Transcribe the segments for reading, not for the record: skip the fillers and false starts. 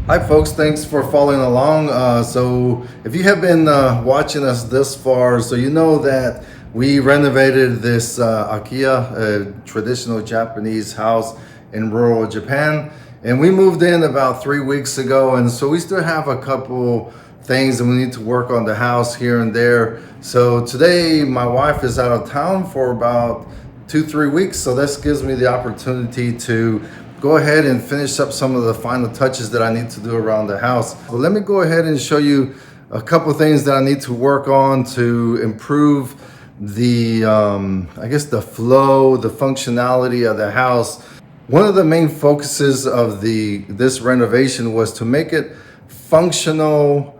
Hi folks, thanks for following along. So if you have been watching us this far, so you know that we renovated this Akiya, a traditional Japanese house in rural Japan. And we moved in about 3 weeks ago. And so we still have a couple things that we need to work on the house here and there. So today my wife is out of town for about 2-3 weeks. So this gives me the opportunity to go ahead and finish up some of the final touches that I need to do around the house. So let me go ahead and show you a couple things that I need to work on to improve the, I guess the flow, the functionality of the house. One of the main focuses of this renovation was to make it functional,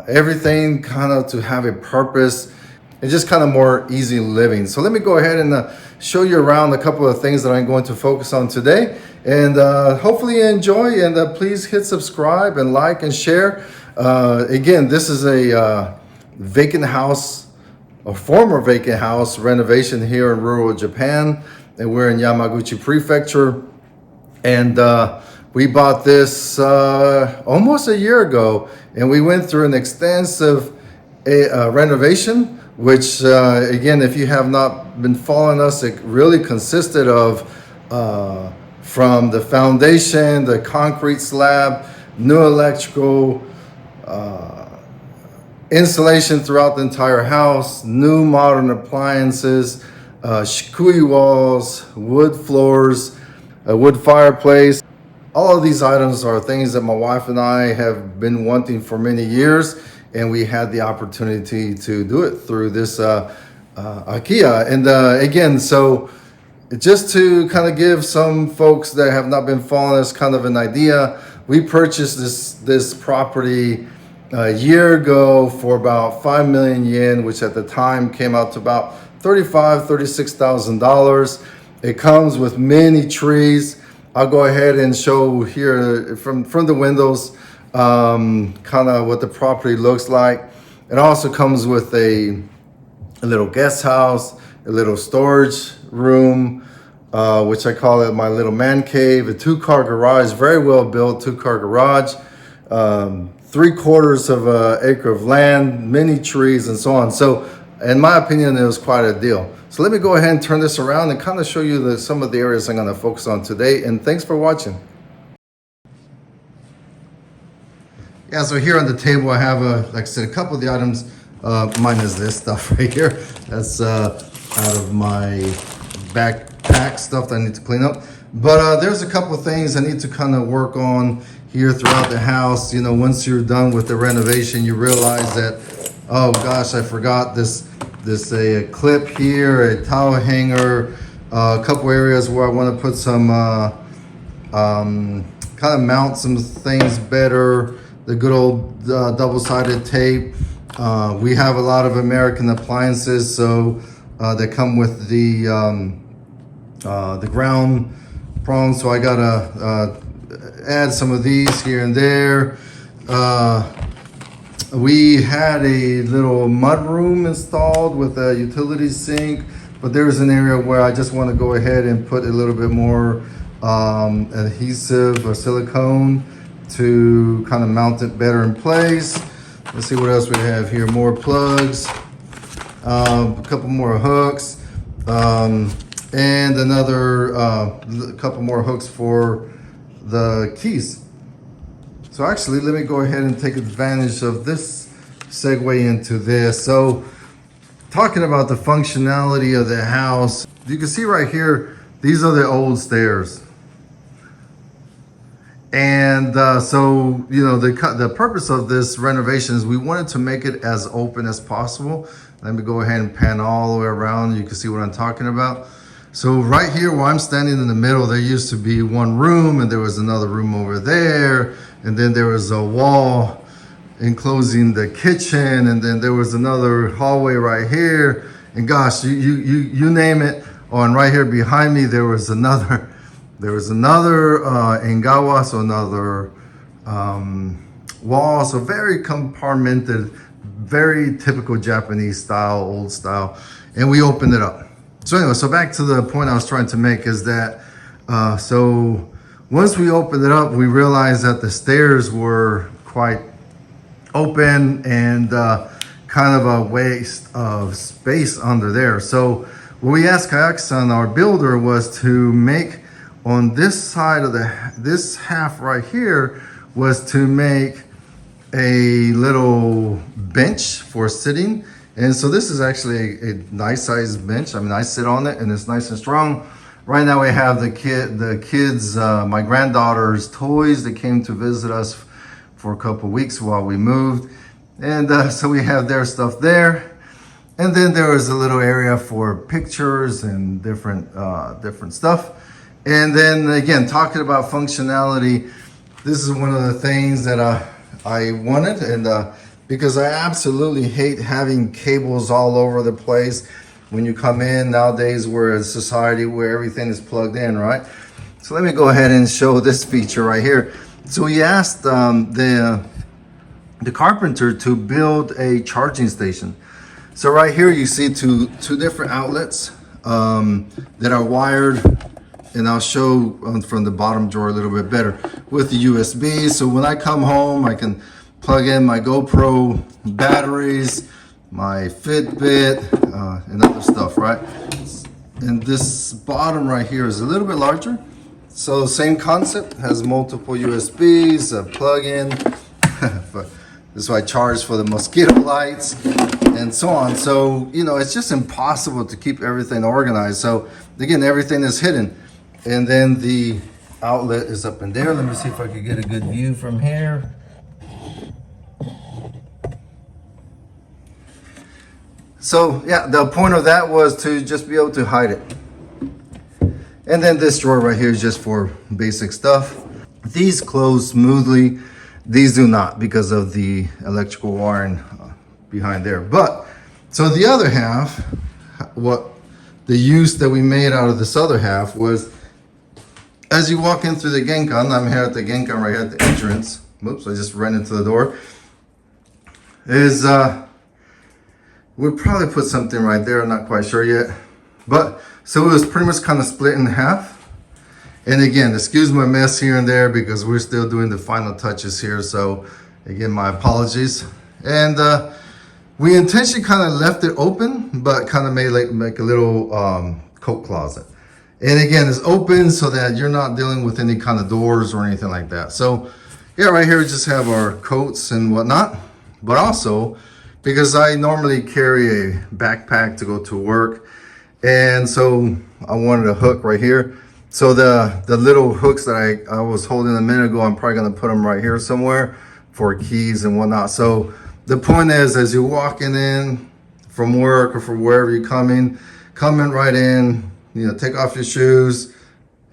everything kind of to have a purpose. It's just kind of more easy living. So let me go ahead and show you around a couple of things that I'm going to focus on today. And hopefully you enjoy, and please hit subscribe and like and share. Again, this is a vacant house, a former vacant house renovation here in rural Japan. And we're in Yamaguchi Prefecture. And we bought this almost a year ago. And we went through an extensive renovation, which again, if you have not been following us, it really consisted of from the foundation, the concrete slab, new electrical insulation throughout the entire house, new modern appliances, shikui walls, wood floors, a wood fireplace. All of these items are things that my wife and I have been wanting for many years, and we had the opportunity to do it through this Akiya. And again, so just to kind of give some folks that have not been following us kind of an idea, we purchased this property a year ago for about 5 million yen, which at the time came out to about $36,000. It comes with many trees. I'll go ahead and show here from the windows kind of what the property looks like. It also comes with a little guest house, a little storage room, which I call it my little man cave, a 2-car garage, very well built 2-car garage, 3/4 of an acre of land, many trees, and so on. So in my opinion, it was quite a deal. So let me go ahead and turn this around and kind of show you some of the areas I'm going to focus on today. And thanks for watching. Yeah, so here on the table I have, like I said, a couple of the items. Mine is this stuff right here. That's out of my backpack stuff that I need to clean up. But there's a couple of things I need to kind of work on here throughout the house. You know, once you're done with the renovation, you realize that, oh gosh, I forgot this a clip here, a towel hanger, a couple areas where I want to put some kind of mount some things better. The good old double-sided tape. We have a lot of American appliances, so they come with the ground prongs. So I gotta add some of these here and there. We had a little mud room installed with a utility sink, but there's an area where I just want to go ahead and put a little bit more adhesive or silicone to kind of mount it better in place. Let's see what else we have here. More plugs, a couple more hooks, and another couple more hooks for the keys. So actually, let me go ahead and take advantage of this segue into this. So talking about the functionality of the house, you can see right here, these are the old stairs. And so, you know, the purpose of this renovation is we wanted to make it as open as possible. Let me go ahead and pan all the way around. You can see what I'm talking about. So right here where I'm standing in the middle, there used to be one room, and there was another room over there. And then there was a wall enclosing the kitchen. And then there was another hallway right here. And gosh, you name it. Oh, and right here behind me, there was another engawa, so another wall. So very compartmented, very typical Japanese style, old style. And we opened it up. So anyway, so back to the point I was trying to make is that, so once we opened it up, we realized that the stairs were quite open and kind of a waste of space under there. So what we asked Kayak-san, our builder, was to make on this side of this half right here, was to make a little bench for sitting. And so this is actually a nice sized bench. I mean, I sit on it and it's nice and strong. Right now we have the kids, my granddaughter's toys that came to visit us for a couple weeks while we moved. And so we have their stuff there. And then there was a little area for pictures and different stuff. And then again, talking about functionality, this is one of the things that I wanted, and because I absolutely hate having cables all over the place when you come in nowadays. We're a society where everything is plugged in, right? So let me go ahead and show this feature right here. So we asked the carpenter to build a charging station. So right here you see two different outlets that are wired, and I'll show from the bottom drawer a little bit better with the USB. So when I come home, I can plug in my GoPro batteries, my Fitbit, and other stuff, right? And this bottom right here is a little bit larger. So same concept, has multiple USBs, a plug-in. This is why I charge for the mosquito lights and so on. So, you know, it's just impossible to keep everything organized. So again, everything is hidden. And then the outlet is up in there. Let me see if I can get a good view from here. So yeah, the point of that was to just be able to hide it. And then this drawer right here is just for basic stuff. These close smoothly. These do not, because of the electrical wiring behind there. But so the other half, what the use that we made out of this other half was, as you walk in through the genkan, I'm here at the genkan right here at the entrance. Whoops, I just ran into the door. Is we'll probably put something right there. I'm not quite sure yet. But so it was pretty much kind of split in half. And again, excuse my mess here and there because we're still doing the final touches here. So again, my apologies. And we intentionally kind of left it open, but kind of made like a little coat closet. And again, it's open so that you're not dealing with any kind of doors or anything like that. So yeah, right here we just have our coats and whatnot, but also because I normally carry a backpack to go to work. And so I wanted a hook right here. So the little hooks that I was holding a minute ago, I'm probably gonna put them right here somewhere for keys and whatnot. So the point is, as you're walking in from work or from wherever you're coming right in, you know, take off your shoes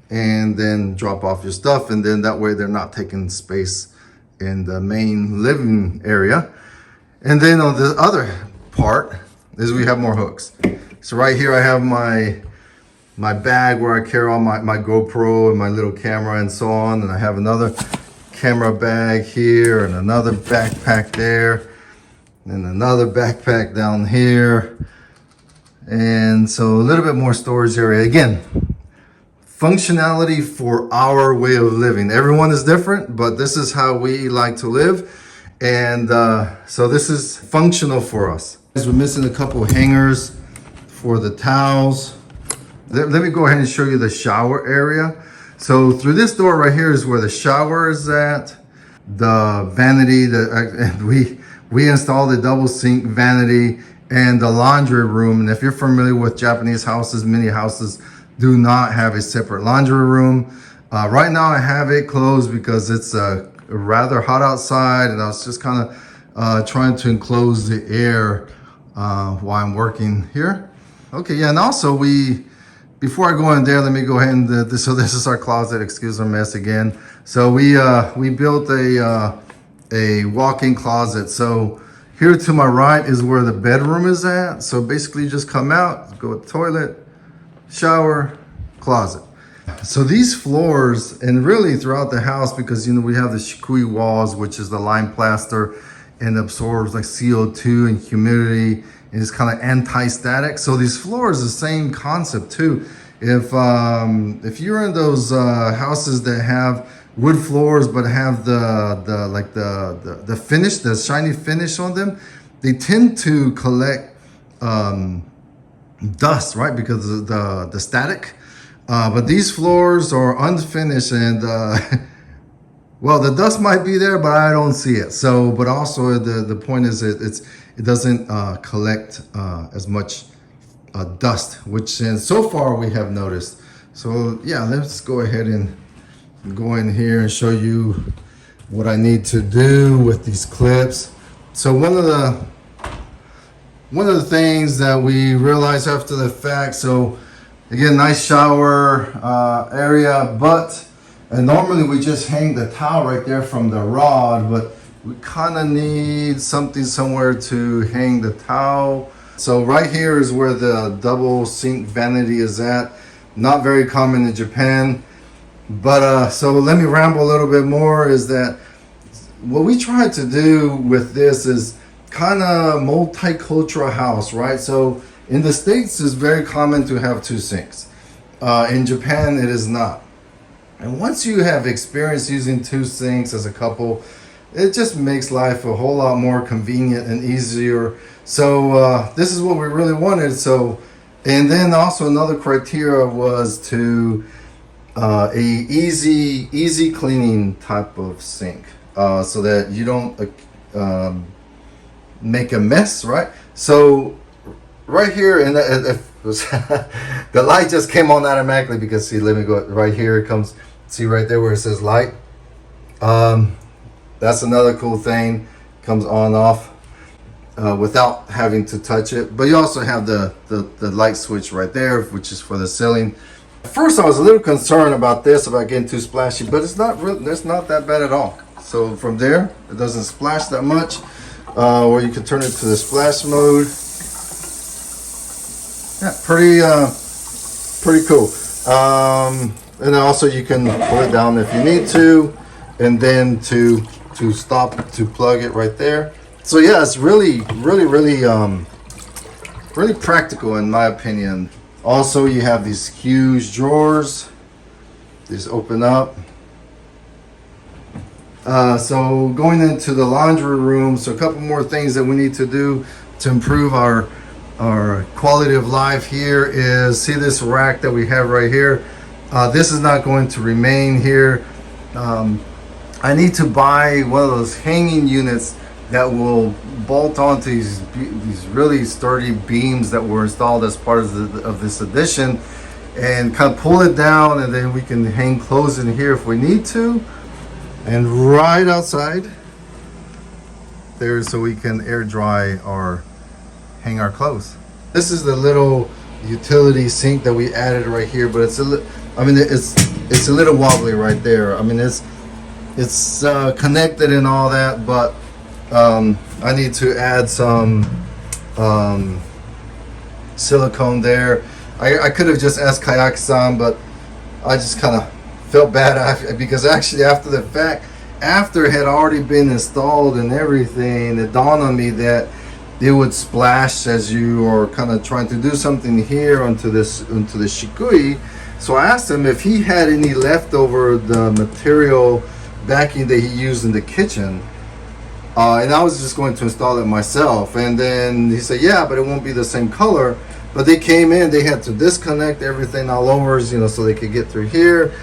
and then drop off your stuff. And then that way they're not taking space in the main living area. And then on the other part is we have more hooks. So right here I have my bag where I carry all my GoPro and my little camera and so on. And I have another camera bag here and another backpack there and another backpack down here. And so a little bit more storage area. Again, functionality for our way of living. Everyone is different, but this is how we like to live. And so this is functional for us. We're missing a couple hangers for the towels. Let me go ahead and show you the shower area. So through this door right here is where the shower is at. The vanity, we installed a double sink vanity and the laundry room. And if you're familiar with Japanese houses, many houses do not have a separate laundry room. Right now I have it closed because it's rather hot outside, and I was just kind of trying to enclose the air while I'm working here. Okay, yeah, and also before I go in there, let me go ahead and, so this is our closet, excuse our mess again. So we built a walk-in closet. So here to my right is where the bedroom is at. So basically you just come out, go to the toilet, shower, closet. So these floors, and really throughout the house, because you know we have the shikui walls, which is the lime plaster, and absorbs like CO2 and humidity, and it's kind of anti-static. So these floors, the same concept too. If you're in those houses that have wood floors but have the finish, the shiny finish on them, they tend to collect dust, right? Because of the static. But these floors are unfinished, and well, the dust might be there, but I don't see it. So, but also the point is it doesn't collect as much dust, which so far we have noticed. So yeah, let's go ahead and go in here and show you what I need to do with these clips. So one of the things that we realized after the fact, so again, nice shower area, but normally we just hang the towel right there from the rod, but we kind of need something somewhere to hang the towel. So right here is where the double sink vanity is at. Not very common in Japan. But so let me ramble a little bit more, is that what we try to do with this is kind of multicultural house, right? So in the States, it's very common to have two sinks. In Japan, it is not. And once you have experience using two sinks as a couple, it just makes life a whole lot more convenient and easier. So this is what we really wanted. So, and then also another criteria was to a easy cleaning type of sink, so that you don't make a mess, right? So right here, and the light just came on automatically because, see, let me go right here. It comes, see right there where it says light. That's another cool thing, comes on off without having to touch it. But you also have the light switch right there, which is for the ceiling. At first I was a little concerned about this, about getting too splashy, but it's not that bad at all. So from there, it doesn't splash that much. Or you can turn it to the splash mode. Yeah, pretty cool. And then also you can pull it down if you need to, and then to stop, to plug it right there. So yeah, it's really practical in my opinion. Also, you have these huge drawers. These open up. So going into the laundry room, so a couple more things that we need to do to improve our quality of life here is, see this rack that we have right here. This is not going to remain here. I need to buy one of those hanging units that will bolt onto these really sturdy beams that were installed as part of this addition, and kind of pull it down, and then we can hang clothes in here if we need to. And right outside there, so we can air dry or hang our clothes. This is the little utility sink that we added right here, but it's a little wobbly right there. I mean, it's connected and all that, but I need to add some silicone there. I could have just asked Kayaki-san, but I just kind of felt bad because actually after the fact, after it had already been installed and everything, it dawned on me that it would splash as you are kind of trying to do something here onto the shikui. So I asked him if he had any leftover the material backing that he used in the kitchen, and I was just going to install it myself. And then he said, yeah, but it won't be the same color. But they came in, they had to disconnect everything all over, so they could get through here.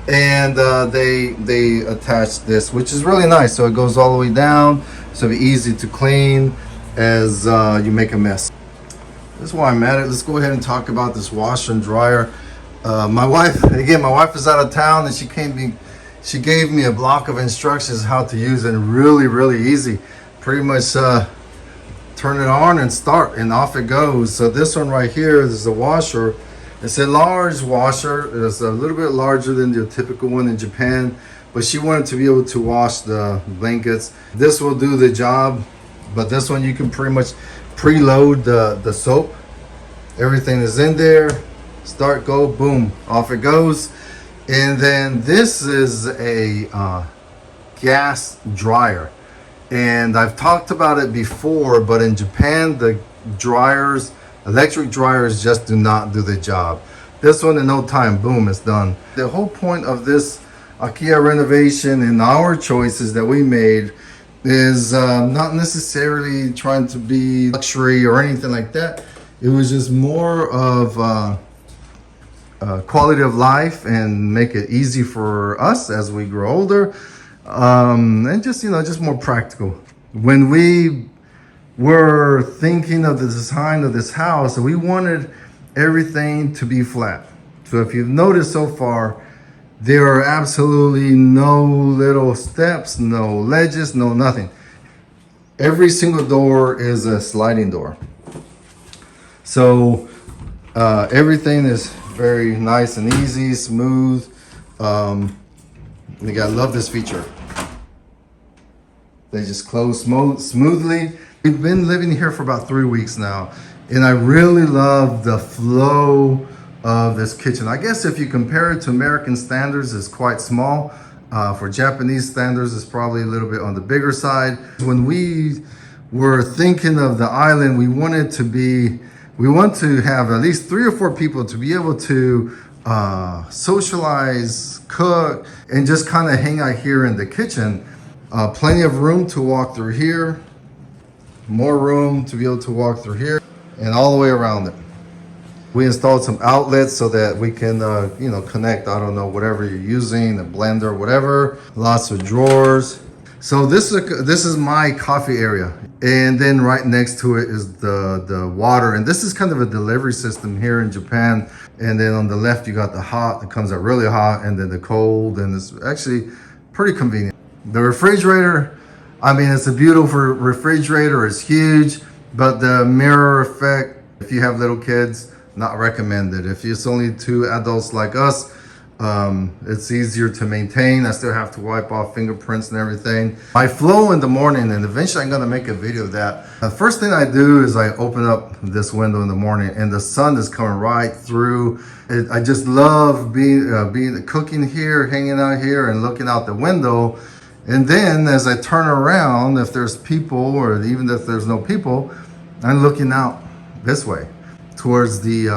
And they attached this, which is really nice. So it goes all the way down, so it'll be easy to clean as you make a mess. That's why I'm at it. Let's go ahead and talk about this washer and dryer. My wife is out of town, and she gave me a block of instructions how to use it. Really easy. Pretty much turn it on and start, and off it goes. So this one right here is the washer. It's a large washer. It's a little bit larger than the typical one in Japan, but she wanted to be able to wash the blankets. This will do the job, but this one you can pretty much preload the soap. Everything is in there. Start, go, boom, off it goes. And then this is a gas dryer, and I've talked about it before, but in Japan the electric dryers just do not do the job. This one in no time, boom, it's done. The whole point of this Akiya renovation and our choices that we made is not necessarily trying to be luxury or anything like that. It was just more of quality of life and make it easy for us as we grow older, and just, you know, just more practical. When we were thinking of the design of this house, we wanted everything to be flat. So if you've noticed so far, there are absolutely no little steps, no ledges, no nothing. Every single door is a sliding door. So everything is very nice and easy, smooth. I love this feature. They just close smoothly. We've been living here for about 3 weeks now, and I really love the flow of this kitchen. I guess if you compare it to American standards, it's quite small. For Japanese standards, it's probably a little bit on the bigger side. When we were thinking of the island, we want to have at least 3 or 4 people to be able to socialize, cook, and just kind of hang out here in the kitchen. Plenty of room to walk through here, more room to be able to walk through here, and all the way around it. We installed some outlets so that we can, connect, I don't know, whatever you're using, a blender, whatever. Lots of drawers. So this is my coffee area. And then right next to it is the water. And this is kind of a delivery system here in Japan. And then on the left, you got the hot that comes out really hot, and then the cold. And it's actually pretty convenient. The refrigerator, I mean, it's a beautiful refrigerator. It's huge, but the mirror effect, if you have little kids, not recommended. If it's only 2 adults like us, it's easier to maintain. I still have to wipe off fingerprints and everything. I flow in the morning, and eventually I'm gonna make a video of that. The first thing I do is I open up this window in the morning, and the sun is coming right through. I just love being cooking here, hanging out here, and looking out the window. And then as I turn around, if there's people, or even if there's no people, I'm looking out this way towards the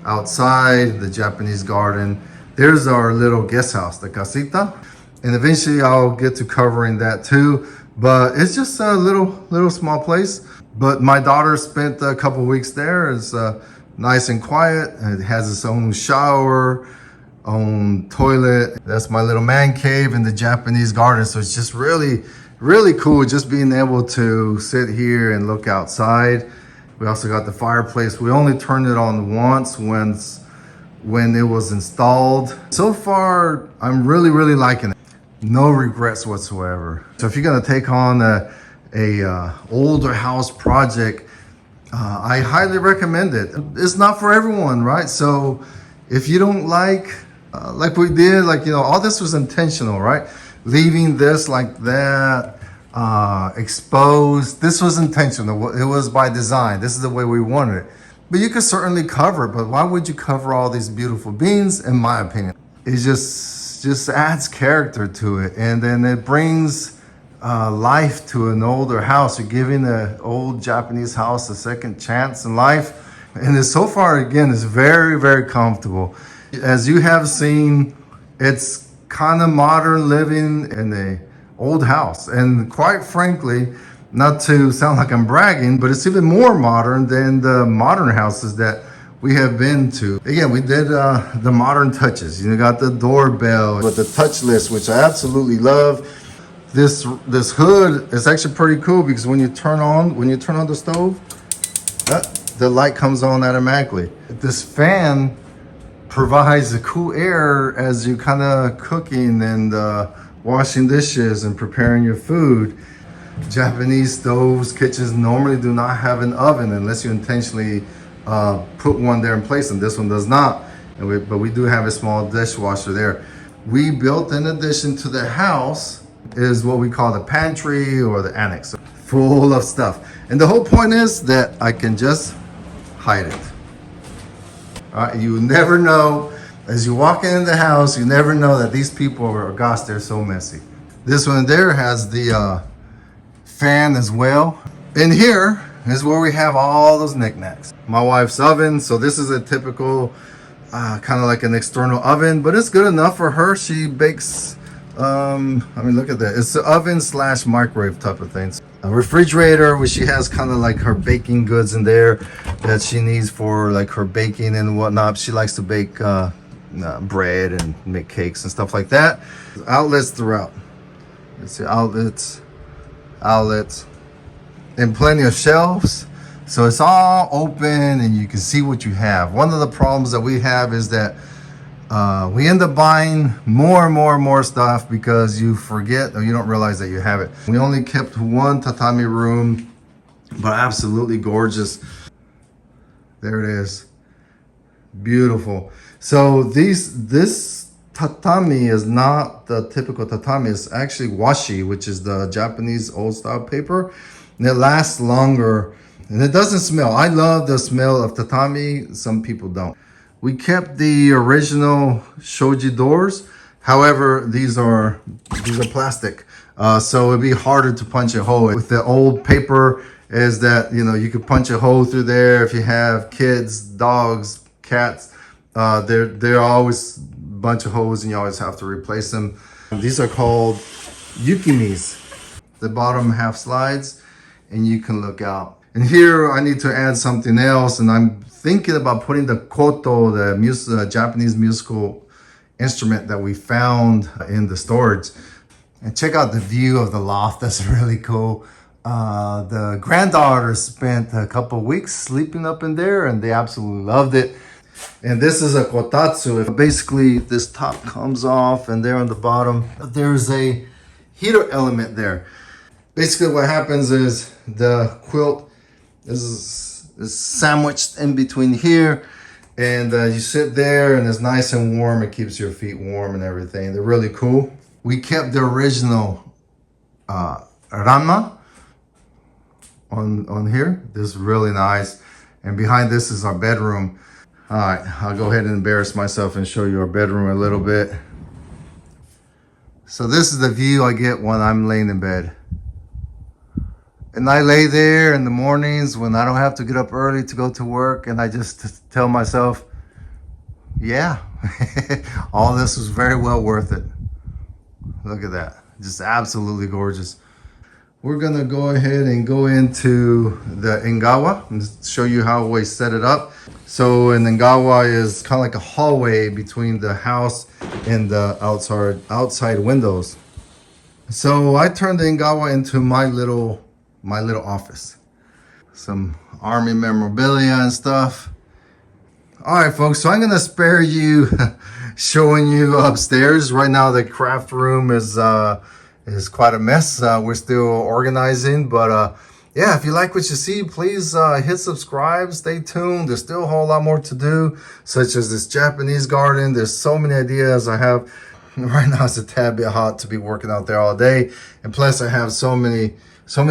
outside, the Japanese garden. There's our little guest house, the casita. And eventually I'll get to covering that too. But it's just a little small place. But my daughter spent a couple weeks there. It's nice and quiet. It has its own shower, own toilet. That's my little man cave in the Japanese garden. So it's just really, really cool just being able to sit here and look outside. We also got the fireplace. We only turned it on once when it was installed. So far, I'm really, really liking it. No regrets whatsoever. So if you're gonna take on a older house project, I highly recommend it. It's not for everyone, right? So if you don't like we did, all this was intentional, right? Leaving this like that, exposed. This was intentional. It was by design. This is the way we wanted it. But you could certainly cover it. But why would you cover all these beautiful beans? In my opinion, it just adds character to it, and then it brings life to an older house. You're giving an old Japanese house a second chance in life, and it's, so far again, it's very, very comfortable. As you have seen, it's kind of modern living in a old house, and quite frankly, not to sound like I'm bragging, but it's even more modern than the modern houses that we have been to. Again, we did the modern touches. You got the doorbell with the touch list, which I absolutely love. This hood is actually pretty cool because when you turn on the stove, the light comes on automatically. This fan provides the cool air as you kind of cooking and washing dishes and preparing your food. Japanese stoves, kitchens normally do not have an oven unless you intentionally put one there in place, and this one does not. But we do have a small dishwasher there. We built, in addition to the house, is what we call the pantry or the annex, full of stuff. And the whole point is that I can just hide it. You never know. As you walk into the house, you never know that these people are, gosh, they're so messy. This one there has the fan as well. And here is where we have all those knickknacks. My wife's oven. So this is a typical kind of like an external oven, but it's good enough for her. She bakes, I mean, look at that. It's the oven slash microwave type of things. A refrigerator, where she has kind of like her baking goods in there that she needs for like her baking and whatnot. She likes to bake bread and make cakes and stuff like that. Outlets throughout. Let's see, outlets, and plenty of shelves. So it's all open and you can see what you have. One of the problems that we have is that we end up buying more and more stuff because you forget or you don't realize that you have it. We only kept one tatami room, but absolutely gorgeous. There it is. Beautiful. So this tatami is not the typical tatami. It's actually washi, which is the Japanese old style paper. And it lasts longer and it doesn't smell. I love the smell of tatami. Some people don't. We kept the original shoji doors. However, these are plastic. So it'd be harder to punch a hole. With the old paper is that, you know, you could punch a hole through there if you have kids, dogs, cats. There are always a bunch of holes and you always have to replace them. These are called yukimis. The bottom half slides and you can look out. And here I need to add something else, and I'm thinking about putting the koto, the Japanese musical instrument that we found in the storage. And check out the view of the loft. That's really cool. The granddaughter spent a couple weeks sleeping up in there and they absolutely loved it. And this is a kotatsu. Basically, this top comes off and there on the bottom, there's a heater element there. Basically what happens is the quilt is sandwiched in between here, and you sit there and it's nice and warm. It keeps your feet warm and everything. They're really cool. We kept the original ranma on here. This is really nice. And behind this is our bedroom. All right, I'll go ahead and embarrass myself and show you our bedroom a little bit. So this is the view I get when I'm laying in bed. And I lay there in the mornings when I don't have to get up early to go to work, and I just tell myself, yeah, all this was very well worth it. Look at that, just absolutely gorgeous. We're gonna go ahead and go into the engawa and show you how we set it up. So an engawa is kind of like a hallway between the house and the outside windows. So I turned the engawa into my little office. Some army memorabilia and stuff. All right, folks, so I'm gonna spare you showing you upstairs. Right now the craft room is quite a mess. We're still organizing, but yeah, if you like what you see, please hit subscribe, stay tuned. There's still a whole lot more to do, such as this Japanese garden. There's so many ideas I have. Right now it's a tad bit hot to be working out there all day, and plus I have so many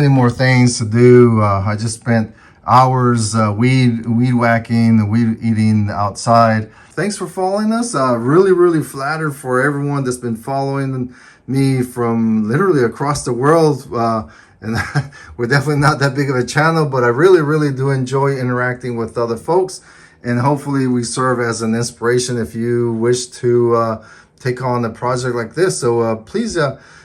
more things to do. I just spent hours weed whacking, weed eating outside. Thanks for following us. Really flattered for everyone that's been following me from literally across the world. And we're definitely not that big of a channel, but I really do enjoy interacting with other folks. And hopefully we serve as an inspiration if you wish to take on a project like this. So please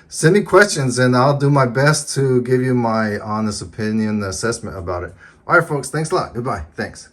send me questions and I'll do my best to give you my honest opinion assessment about it. All right, folks, thanks a lot. Goodbye. Thanks.